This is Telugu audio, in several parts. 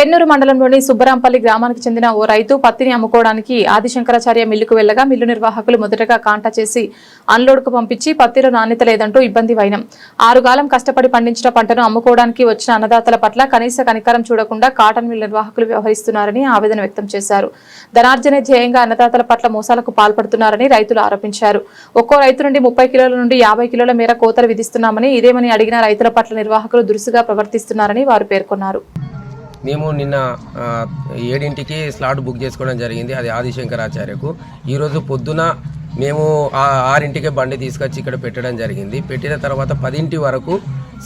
చెన్నూరు మండలంలోని సుబ్బరాంపల్లి గ్రామానికి చెందిన ఓ రైతు పత్తిని అమ్ముకోవడానికి ఆదిశంకరాచార్య మిల్లుకు వెళ్లగా మిల్లు నిర్వాహకులు మొదటగా కాంటా చేసి అన్లోడ్కు పంపించి పత్తిలో నాణ్యత లేదంటూ ఇబ్బంది వైనం. 6 కాలం కష్టపడి పండించిన పంటను అమ్ముకోవడానికి వచ్చిన అన్నదాతల పట్ల కనీస కనికరం చూడకుండా కాటన్ మిల్ నిర్వాహకులు వ్యవహరిస్తున్నారని ఆవేదన వ్యక్తం చేశారు. ధనార్జనే ధ్యేయంగా అన్నదాతల పట్ల మోసాలకు పాల్పడుతున్నారని రైతులు ఆరోపించారు. ఒక్కో రైతు నుండి 30 కిలోల నుండి 50 కిలోల మేర కోతలు విధిస్తున్నామని, ఇదేమని అడిగిన రైతుల పట్ల నిర్వాహకులు దురుసుగా ప్రవర్తిస్తున్నారని వారు పేర్కొన్నారు. మేము నిన్న 7ంటికి స్లాట్ బుక్ చేసుకోవడం జరిగింది. అది ఆదిశంకరాచార్యకు. ఈరోజు పొద్దున మేము 6ంటికే బండి తీసుకొచ్చి ఇక్కడ పెట్టడం జరిగింది. పెట్టిన తర్వాత 10ంటి వరకు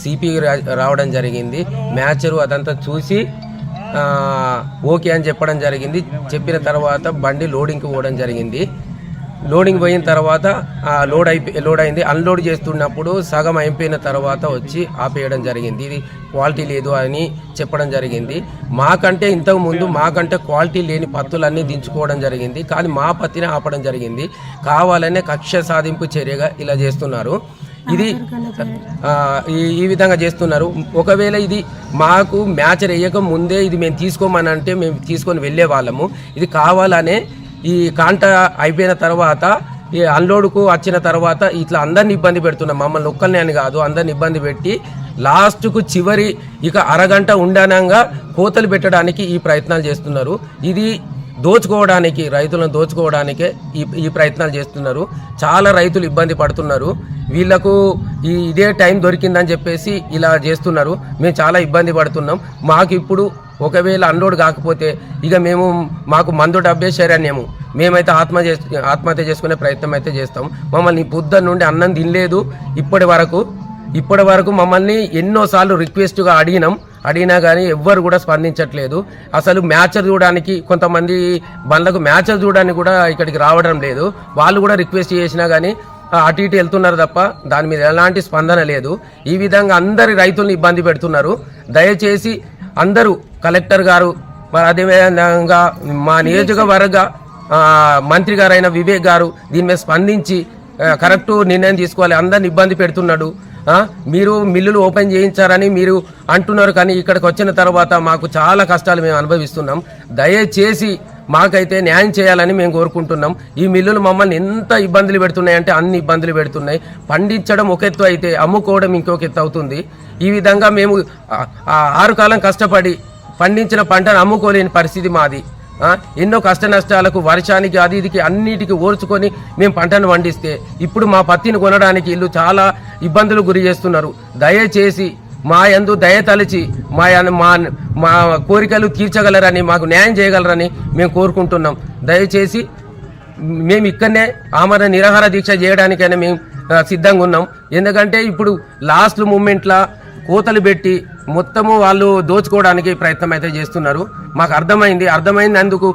సిపి రావడం జరిగింది. మ్యాచరు అదంతా చూసి ఓకే అని చెప్పడం జరిగింది. చెప్పిన తర్వాత బండి లోడింగ్కి పోవడం జరిగింది. లోడింగ్ పోయిన తర్వాత లోడ్ అయింది. అన్లోడ్ చేస్తున్నప్పుడు సగం అయిపోయిన తర్వాత వచ్చి ఆపేయడం జరిగింది. ఇది క్వాలిటీ లేదు అని చెప్పడం జరిగింది. మాకంటే ఇంతకు ముందు మాకంటే క్వాలిటీ లేని పత్తులన్నీ దించుకోవడం జరిగింది. కానీ మా పత్తిని ఆపడం జరిగింది. కావాలనే కక్ష సాధింపు చర్యగా ఇలా చేస్తున్నారు. ఇది ఈ విధంగా చేస్తున్నారు. ఒకవేళ ఇది మాకు మ్యాచర్ వేయక ముందే ఇది మేము తీసుకోమని అంటే మేము తీసుకొని వెళ్ళే వాళ్ళము. ఇది కావాలనే ఈ కాంట అయిపోయిన తర్వాత ఈ అన్లోడ్కు వచ్చిన తర్వాత ఇట్లా అందరిని ఇబ్బంది పెడుతున్నాం. మమ్మల్ని ఒక్కరిని అని కాదు, అందరిని ఇబ్బంది పెట్టి లాస్ట్కు చివరి ఇక అరగంట ఉండనంగా కోతలు పెట్టడానికి ఈ ప్రయత్నాలు చేస్తున్నారు. ఇది దోచుకోవడానికి, రైతులను దోచుకోవడానికే ఈ ప్రయత్నాలు చేస్తున్నారు. చాలా రైతులు ఇబ్బంది పడుతున్నారు. వీళ్లకు ఇదే టైం దొరికిందని చెప్పేసి ఇలా చేస్తున్నారు. మేము చాలా ఇబ్బంది పడుతున్నాం. మాకు ఇప్పుడు ఒకవేళ అన్లోడ్ కాకపోతే ఇక మాకు మందు డబ్బే శరణ్యము. మేమైతే ఆత్మహత్య చేసుకునే ప్రయత్నం అయితే చేస్తాం. మమ్మల్ని పొద్దున్న నుండి అన్నం తినలేదు. ఇప్పటి వరకు మమ్మల్ని ఎన్నోసార్లు రిక్వెస్ట్గా అడిగినా కానీ ఎవ్వరు కూడా స్పందించట్లేదు. అసలు మ్యాచర్ చూడడానికి కొంతమంది బండ్లకు మ్యాచర్ చూడడానికి కూడా ఇక్కడికి రావడం లేదు. వాళ్ళు కూడా రిక్వెస్ట్ చేసినా కానీ అటు ఇటు వెళ్తున్నారు తప్ప దాని మీద ఎలాంటి స్పందన లేదు. ఈ విధంగా అందరి రైతుల్ని ఇబ్బంది పెడుతున్నారు. దయచేసి అందరూ కలెక్టర్ గారు, మరి అదేవిధంగా మా నియోజకవర్గ మంత్రి గారైన వివేక్ గారు దీని మీద స్పందించి కరెక్ట్ నిర్ణయం తీసుకోవాలి. అందరిని ఇబ్బంది పెడుతున్నాడు. మీరు మిల్లులు ఓపెన్ చేయించారని మీరు అంటున్నారు, కానీ ఇక్కడికి వచ్చిన తర్వాత మాకు చాలా కష్టాలు మేము అనుభవిస్తున్నాం. దయచేసి మాకైతే న్యాయం చేయాలని మేము కోరుకుంటున్నాం. ఈ మిల్లులు మమ్మల్ని ఎంత ఇబ్బందులు పెడుతున్నాయంటే అన్ని ఇబ్బందులు పెడుతున్నాయి. పండించడం ఒక ఎత్తు అయితే అమ్ముకోవడం ఇంకొక ఎత్తు అవుతుంది. ఈ విధంగా మేము 6 కాలం కష్టపడి పండించిన పంటను అమ్ముకోలేని పరిస్థితి మాది. ఎన్నో కష్ట నష్టాలకు, వర్షానికి, ఇదికి అన్నిటికీ ఓర్చుకొని మేము పంటను పండిస్తే ఇప్పుడు మా పత్తిని కొనడానికి వీళ్ళు చాలా ఇబ్బందులు గురి చేస్తున్నారు. దయచేసి మా యందు దయ తలచి మా కోరికలు తీర్చగలరని, మాకు న్యాయం చేయగలరని మేము కోరుకుంటున్నాం. దయచేసి మేము ఇక్కడనే ఆమరణ నిరాహార దీక్ష చేయడానికైనా మేము సిద్ధంగా ఉన్నాం. ఎందుకంటే ఇప్పుడు లాస్ట్ మూమెంట్లో కోతలు పెట్టి మొత్తము వాళ్ళు దోచుకోవడానికి ప్రయత్నం అయితే చేస్తున్నారు. మాకు అర్థమైనందుకు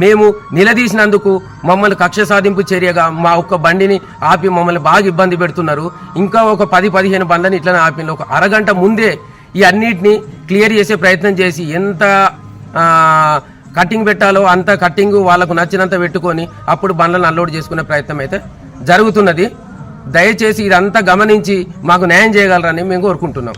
మేము నిలదీసినందుకు మమ్మల్ని కక్ష సాధింపు చర్యగా మా ఒక్క బండిని ఆపి మమ్మల్ని బాగా ఇబ్బంది పెడుతున్నారు. ఇంకా ఒక 10-15 బండ్లని ఇట్లనే ఆపి ఒక అరగంట ముందే ఈ అన్నిటినీ క్లియర్ చేసే ప్రయత్నం చేసి ఎంత కట్టింగ్ పెట్టాలో అంత కట్టింగ్ వాళ్ళకు నచ్చినంత పెట్టుకొని అప్పుడు బండ్లను అన్లోడ్ చేసుకునే ప్రయత్నం అయితే జరుగుతున్నది. దయచేసి ఇదంతా గమనించి మాకు న్యాయం చేయగలరని మేము కోరుకుంటున్నాం.